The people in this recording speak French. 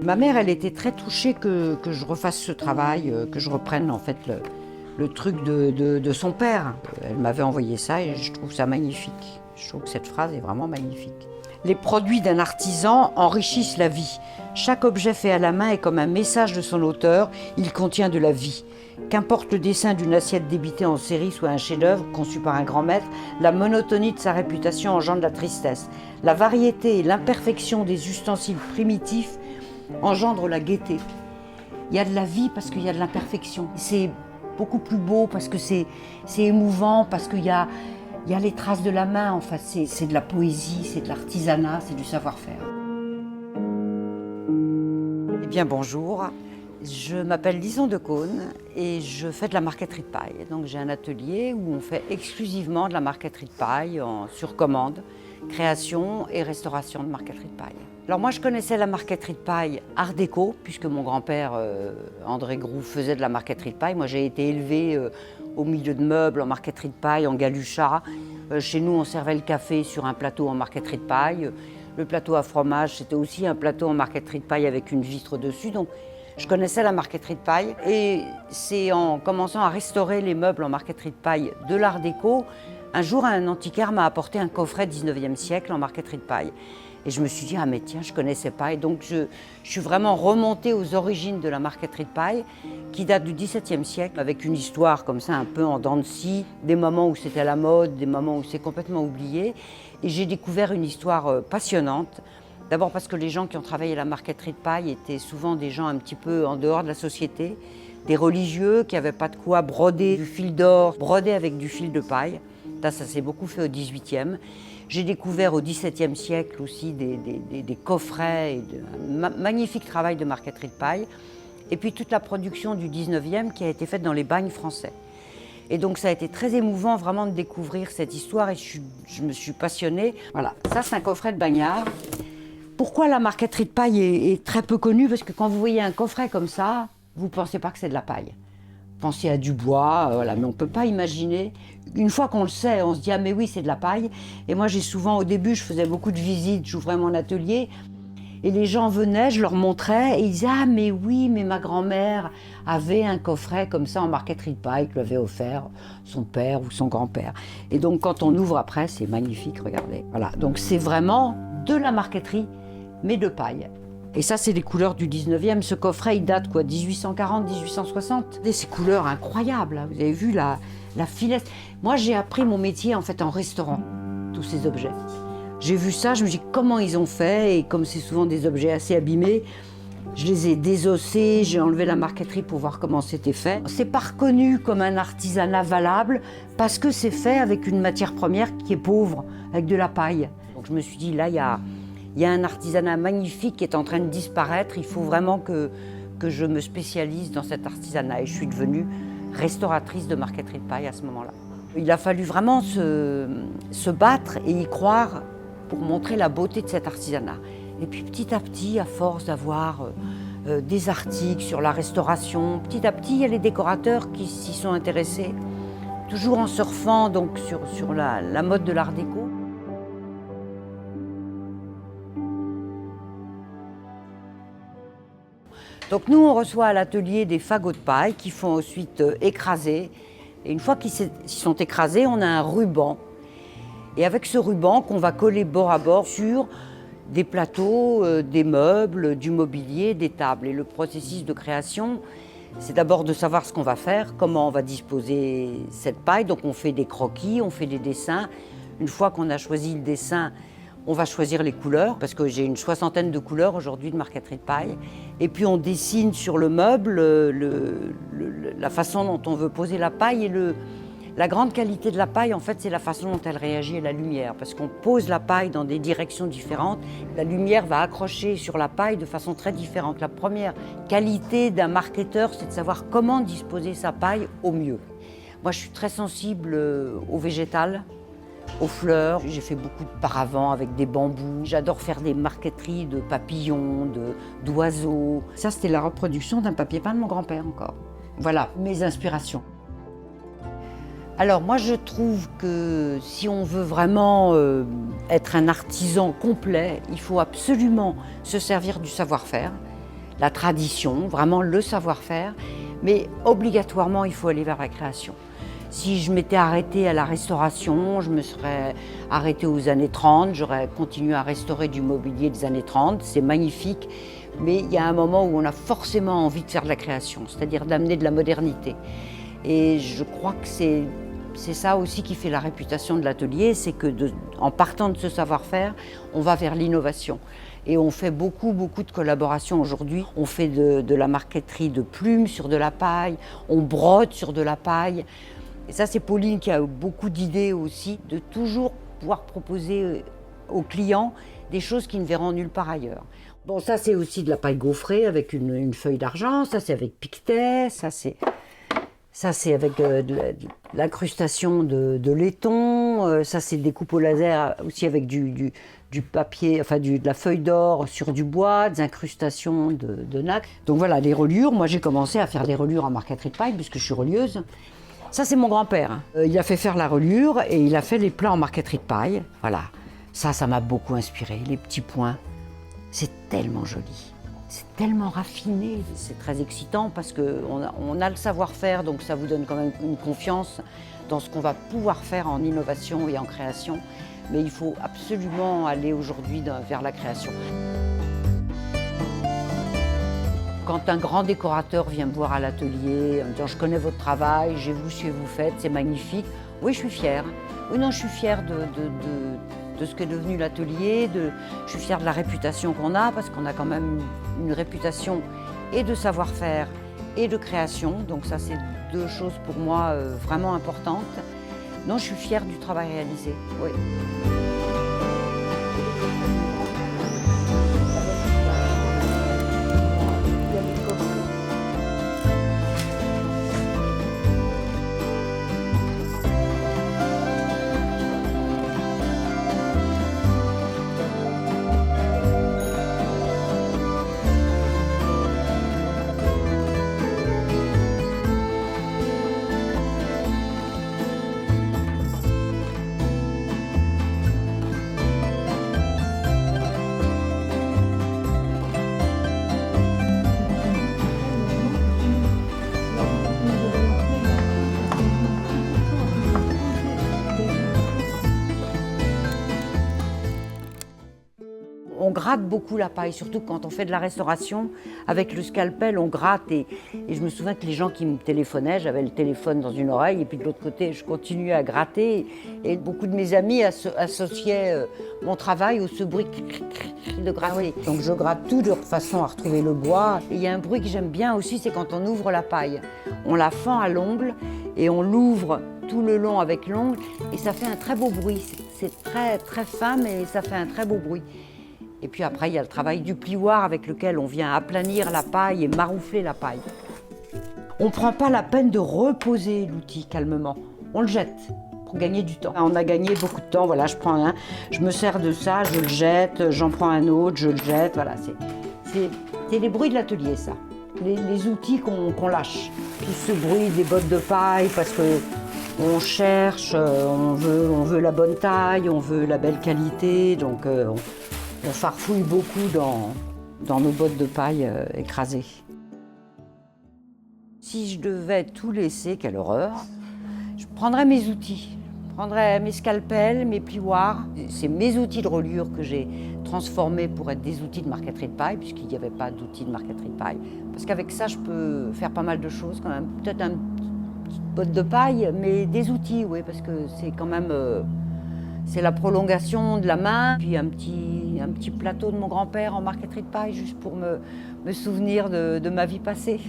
Ma mère, elle était très touchée que je refasse ce travail, que je reprenne en fait le truc de son père. Elle m'avait envoyé ça et je trouve ça magnifique. Je trouve que cette phrase est vraiment magnifique. Les produits d'un artisan enrichissent la vie. Chaque objet fait à la main est comme un message de son auteur, il contient de la vie. Qu'importe le dessin d'une assiette débitée en série soit un chef-d'œuvre conçu par un grand maître, la monotonie de sa réputation engendre la tristesse. La variété et l'imperfection des ustensiles primitifs engendrent la gaieté. Il y a de la vie parce qu'il y a de l'imperfection. C'est beaucoup plus beau parce que c'est émouvant, parce qu'il y a les traces de la main, en fait. C'est de la poésie, c'est de l'artisanat, c'est du savoir-faire. Eh bien, bonjour. Je m'appelle Lison de Caunes et je fais de la marqueterie de paille. Donc j'ai un atelier où on fait exclusivement de la marqueterie de paille sur commande, création et restauration de marqueterie de paille. Alors moi je connaissais la marqueterie de paille art déco puisque mon grand-père André Groux faisait de la marqueterie de paille. Moi j'ai été élevée au milieu de meubles en marqueterie de paille, en galucha. Chez nous on servait le café sur un plateau en marqueterie de paille. Le plateau à fromage c'était aussi un plateau en marqueterie de paille avec une vitre dessus. Donc je connaissais la marqueterie de paille et c'est en commençant à restaurer les meubles en marqueterie de paille de l'art déco, un jour un antiquaire m'a apporté un coffret 19e siècle en marqueterie de paille. Et je me suis dit, ah mais tiens, je ne connaissais pas. Et donc je suis vraiment remontée aux origines de la marqueterie de paille qui date du XVIIe siècle avec une histoire comme ça un peu en dents de scie, des moments où c'était à la mode, des moments où c'est complètement oublié. Et j'ai découvert une histoire passionnante. D'abord parce que les gens qui ont travaillé la marqueterie de paille étaient souvent des gens un petit peu en dehors de la société, des religieux qui n'avaient pas de quoi broder du fil d'or, broder avec du fil de paille. Ça s'est beaucoup fait au XVIIIe. J'ai découvert au XVIIe siècle aussi des coffrets, et un magnifique travail de marqueterie de paille. Et puis toute la production du XIXe qui a été faite dans les bagnes français. Et donc ça a été très émouvant vraiment de découvrir cette histoire et je me suis passionnée. Voilà, ça c'est un coffret de bagnard. Pourquoi la marqueterie de paille est très peu connue? Parce que quand vous voyez un coffret comme ça, vous ne pensez pas que c'est de la paille. Vous pensez à du bois, voilà, mais on ne peut pas imaginer. Une fois qu'on le sait, on se dit « ah mais oui, c'est de la paille ». Et moi, j'ai souvent, au début, je faisais beaucoup de visites, j'ouvrais mon atelier. Et les gens venaient, je leur montrais et ils disaient « ah mais oui, mais ma grand-mère avait un coffret comme ça en marqueterie de paille que lui avait offert son père ou son grand-père ». Et donc quand on ouvre après, c'est magnifique, regardez. Voilà, donc c'est vraiment de la marqueterie, mais de paille. Et ça, c'est les couleurs du 19e. Ce coffret, il date quoi, 1840, 1860. Et ces couleurs incroyables, hein. Vous avez vu la filette. Moi, j'ai appris mon métier en fait en restaurant tous ces objets. J'ai vu ça, je me dis comment ils ont fait, et comme c'est souvent des objets assez abîmés, je les ai désossés, j'ai enlevé la marqueterie pour voir comment c'était fait. C'est pas reconnu comme un artisanat valable parce que c'est fait avec une matière première qui est pauvre, avec de la paille. Donc je me suis dit, là, il y a un artisanat magnifique qui est en train de disparaître. Il faut vraiment que je me spécialise dans cet artisanat. Et je suis devenue restauratrice de marqueterie de paille à ce moment-là. Il a fallu vraiment se battre et y croire pour montrer la beauté de cet artisanat. Et puis petit à petit, à force d'avoir des articles sur la restauration, petit à petit, il y a les décorateurs qui s'y sont intéressés, toujours en surfant donc, sur la mode de l'art déco. Donc nous, on reçoit à l'atelier des fagots de paille qui font ensuite écraser. Et une fois qu'ils sont écrasés, on a un ruban. Et avec ce ruban qu'on va coller bord à bord sur des plateaux, des meubles, du mobilier, des tables. Et le processus de création, c'est d'abord de savoir ce qu'on va faire, comment on va disposer cette paille. Donc on fait des croquis, on fait des dessins. Une fois qu'on a choisi le dessin, on va choisir les couleurs, parce que j'ai une 60aine de couleurs aujourd'hui de marqueterie de paille. Et puis on dessine sur le meuble la façon dont on veut poser la paille. Et la grande qualité de la paille, en fait, c'est la façon dont elle réagit à la lumière. Parce qu'on pose la paille dans des directions différentes. La lumière va accrocher sur la paille de façon très différente. La première qualité d'un marketeur, c'est de savoir comment disposer sa paille au mieux. Moi, je suis très sensible au végétal, aux fleurs. J'ai fait beaucoup de paravents avec des bambous. J'adore faire des marqueteries de papillons, d'oiseaux. Ça, c'était la reproduction d'un papier peint de mon grand-père encore. Voilà, mes inspirations. Alors moi je trouve que si on veut vraiment être un artisan complet, il faut absolument se servir du savoir-faire. la tradition, vraiment le savoir-faire, mais obligatoirement il faut aller vers la création. Si je m'étais arrêtée à la restauration, je me serais arrêtée aux années 30, j'aurais continué à restaurer du mobilier des années 30, c'est magnifique, mais il y a un moment où on a forcément envie de faire de la création, c'est-à-dire d'amener de la modernité. Et je crois que c'est ça aussi qui fait la réputation de l'atelier, c'est que en partant de ce savoir-faire, on va vers l'innovation. Et on fait beaucoup de collaborations aujourd'hui. On fait de la marqueterie de plumes sur de la paille, on brode sur de la paille. Et ça, c'est Pauline qui a beaucoup d'idées aussi, de toujours pouvoir proposer aux clients des choses qu'ils ne verront nulle part ailleurs. Bon, ça, c'est aussi de la paille gaufrée avec une feuille d'argent, ça, c'est avec piquetet, ça, c'est avec de l'incrustation de laiton, ça, c'est des coupes au laser aussi avec du papier, enfin de la feuille d'or sur du bois, des incrustations de nacre. Donc voilà, les reliures. Moi, j'ai commencé à faire des reliures en marqueterie de paille puisque je suis relieuse. Ça, c'est mon grand-père. Il a fait faire la reliure et il a fait les plats en marqueterie de paille. Voilà, ça m'a beaucoup inspiré. Les petits points, c'est tellement joli, c'est tellement raffiné. C'est très excitant parce qu'on a le savoir-faire, donc ça vous donne quand même une confiance dans ce qu'on va pouvoir faire en innovation et en création. Mais il faut absolument aller aujourd'hui vers la création. Quand un grand décorateur vient me voir à l'atelier en me disant « je connais votre travail, j'ai vu ce que vous faites, c'est magnifique », oui, je suis fière. Oui, non, je suis fière de ce qu'est devenu l'atelier, je suis fière de la réputation qu'on a, parce qu'on a quand même une réputation et de savoir-faire et de création. Donc ça, c'est deux choses pour moi vraiment importantes. Non, je suis fière du travail réalisé, oui. On gratte beaucoup la paille, surtout quand on fait de la restauration. Avec le scalpel, on gratte. Et je me souviens que les gens qui me téléphonaient, j'avais le téléphone dans une oreille et puis de l'autre côté, je continuais à gratter. Et beaucoup de mes amis associaient mon travail au ce bruit de gratter. Donc je gratte tout de façon à retrouver le bois. Et il y a un bruit que j'aime bien aussi, c'est quand on ouvre la paille. On la fend à l'ongle et on l'ouvre tout le long avec l'ongle et ça fait un très beau bruit. C'est très fin, mais ça fait un très beau bruit. Et puis après, il y a le travail du plioir avec lequel on vient aplanir la paille et maroufler la paille. On ne prend pas la peine de reposer l'outil calmement, on le jette pour gagner du temps. On a gagné beaucoup de temps, voilà, je prends un, je me sers de ça, je le jette, j'en prends un autre, je le jette, voilà. C'est les bruits de l'atelier, ça, les outils qu'on lâche. Tout ce bruit des bottes de paille parce qu'on cherche, on veut la bonne taille, on veut la belle qualité, donc on farfouille beaucoup dans nos bottes de paille écrasées. Si je devais tout laisser, quelle horreur, je prendrais mes outils. Je prendrais mes scalpels, mes plioirs. C'est mes outils de reliure que j'ai transformés pour être des outils de marqueterie de paille, puisqu'il n'y avait pas d'outils de marqueterie de paille. Parce qu'avec ça, je peux faire pas mal de choses quand même. Peut-être une petite botte de paille, mais des outils, oui, parce que c'est quand même... c'est la prolongation de la main, puis un petit plateau de mon grand-père en marqueterie de paille, juste pour me souvenir de ma vie passée.